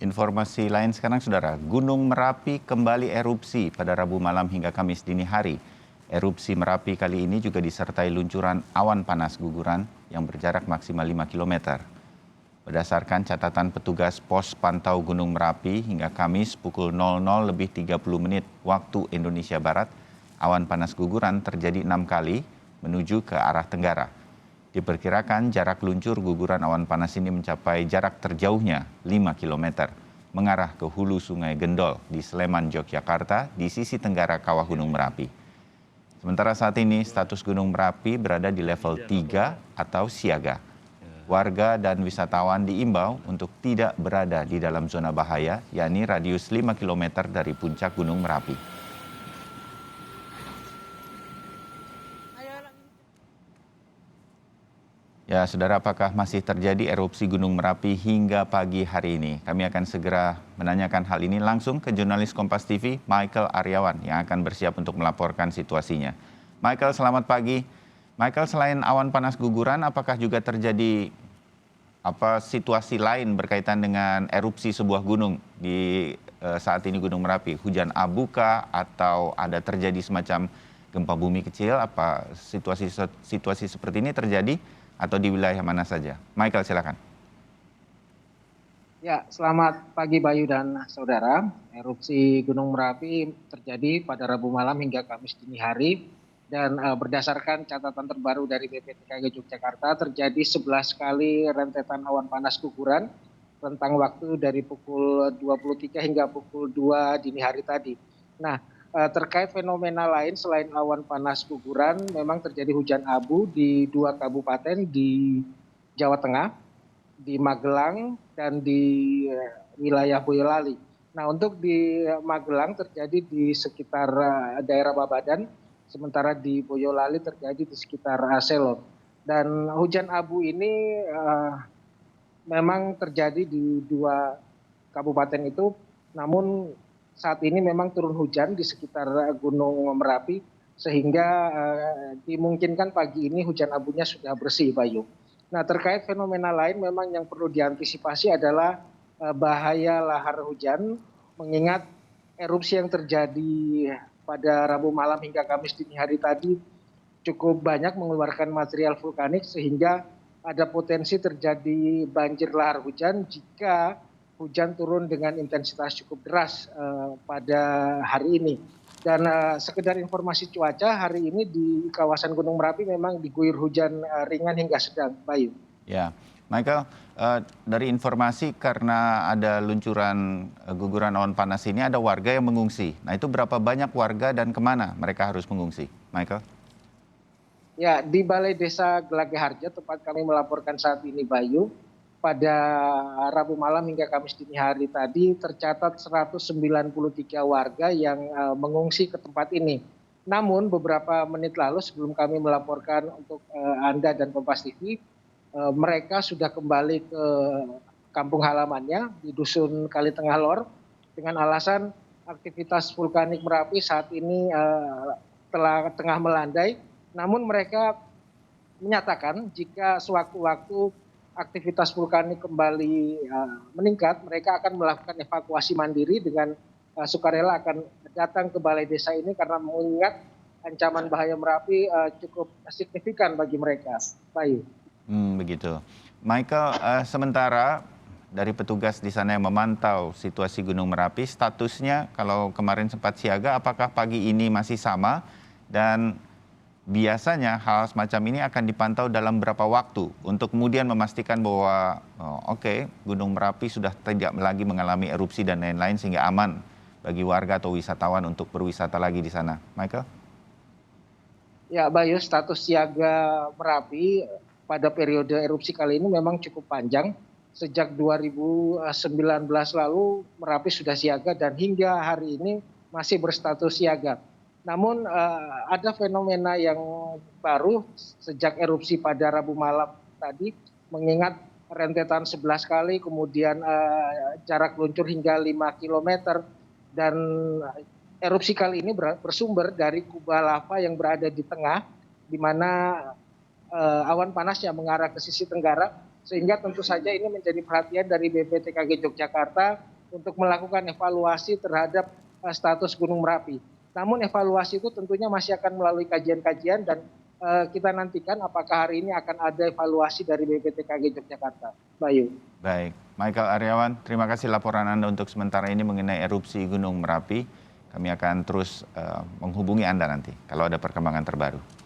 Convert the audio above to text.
Informasi lain sekarang, Saudara. Gunung Merapi kembali erupsi pada Rabu malam hingga Kamis dini hari. Erupsi Merapi kali ini juga disertai luncuran awan panas guguran yang berjarak maksimal 5 km. Berdasarkan catatan petugas pos pantau Gunung Merapi hingga Kamis pukul 00:30 waktu Indonesia Barat, awan panas guguran terjadi 6 kali menuju ke arah tenggara. Diperkirakan jarak luncur guguran awan panas ini mencapai jarak terjauhnya 5 km mengarah ke hulu Sungai Gendol di Sleman, Yogyakarta di sisi tenggara kawah Gunung Merapi. Sementara saat ini status Gunung Merapi berada di level 3 atau siaga. Warga dan wisatawan diimbau untuk tidak berada di dalam zona bahaya, yakni radius 5 km dari puncak Gunung Merapi. Ya, Saudara, apakah masih terjadi erupsi Gunung Merapi hingga pagi hari ini? Kami akan segera menanyakan hal ini langsung ke jurnalis Kompas TV, Michael Aryawan, yang akan bersiap untuk melaporkan situasinya. Michael, selamat pagi. Michael, selain awan panas guguran, apakah juga terjadi situasi lain berkaitan dengan erupsi sebuah gunung di saat ini Gunung Merapi? Hujan abu kah atau ada terjadi semacam gempa bumi kecil? Apa situasi seperti ini terjadi atau di wilayah mana saja? Michael, silakan. Ya, selamat pagi Bayu dan saudara. Erupsi Gunung Merapi terjadi pada Rabu malam hingga Kamis dini hari. Dan berdasarkan catatan terbaru dari BPTKG Yogyakarta, terjadi 11 kali rentetan awan panas guguran rentang waktu dari pukul 23 hingga pukul 2 dini hari tadi. Nah, terkait fenomena lain selain awan panas guguran, memang terjadi hujan abu di 2 kabupaten di Jawa Tengah, di Magelang dan di wilayah Boyolali. Nah, untuk di Magelang terjadi di sekitar daerah Babadan, sementara di Boyolali terjadi di sekitar Selor. Dan hujan abu ini memang terjadi di 2 kabupaten itu, namun saat ini memang turun hujan di sekitar Gunung Merapi, sehingga dimungkinkan pagi ini hujan abunya sudah bersih, Bayu. Nah, terkait fenomena lain memang yang perlu diantisipasi adalah bahaya lahar hujan, mengingat erupsi yang terjadi pada Rabu malam hingga Kamis dini hari tadi cukup banyak mengeluarkan material vulkanik, sehingga ada potensi terjadi banjir lahar hujan jika hujan turun dengan intensitas cukup deras pada hari ini. Dan sekedar informasi cuaca, hari ini di kawasan Gunung Merapi memang diguyur hujan ringan hingga sedang, Bayu. Ya, Michael, dari informasi karena ada luncuran guguran awan panas ini, ada warga yang mengungsi. Nah, itu berapa banyak warga dan kemana mereka harus mengungsi, Michael? Ya, di Balai Desa Gelage Harja, tempat kami melaporkan saat ini, Bayu, pada Rabu malam hingga Kamis dini hari tadi tercatat 193 warga yang mengungsi ke tempat ini. Namun beberapa menit lalu sebelum kami melaporkan untuk Anda dan Kompas TV, mereka sudah kembali ke kampung halamannya di Dusun Kali Tengah Lor dengan alasan aktivitas vulkanik Merapi saat ini tengah melandai. Namun mereka menyatakan jika sewaktu-waktu aktivitas vulkanik kembali meningkat, mereka akan melakukan evakuasi mandiri dengan sukarela akan datang ke balai desa ini karena mengingat ancaman bahaya Merapi cukup signifikan bagi mereka. Bayu. Begitu. Michael, sementara dari petugas di sana yang memantau situasi Gunung Merapi, statusnya kalau kemarin sempat siaga, apakah pagi ini masih sama? Dan biasanya hal semacam ini akan dipantau dalam berapa waktu untuk kemudian memastikan bahwa Gunung Merapi sudah tidak lagi mengalami erupsi dan lain-lain sehingga aman bagi warga atau wisatawan untuk berwisata lagi di sana. Michael? Ya, Bayu, status siaga Merapi pada periode erupsi kali ini memang cukup panjang. Sejak 2019 lalu Merapi sudah siaga dan hingga hari ini masih berstatus siaga. Namun ada fenomena yang baru sejak erupsi pada Rabu malam tadi, mengingat rentetan 11 kali, kemudian jarak luncur hingga 5 km, dan erupsi kali ini bersumber dari kubah lava yang berada di tengah, di mana awan panas yang mengarah ke sisi tenggara sehingga tentu saja ini menjadi perhatian dari BPTKG Yogyakarta untuk melakukan evaluasi terhadap status Gunung Merapi. Namun evaluasi itu tentunya masih akan melalui kajian-kajian dan kita nantikan apakah hari ini akan ada evaluasi dari BPTKG Yogyakarta. Bayu. Baik, Michael Aryawan, terima kasih laporan Anda untuk sementara ini mengenai erupsi Gunung Merapi. Kami akan terus menghubungi Anda nanti kalau ada perkembangan terbaru.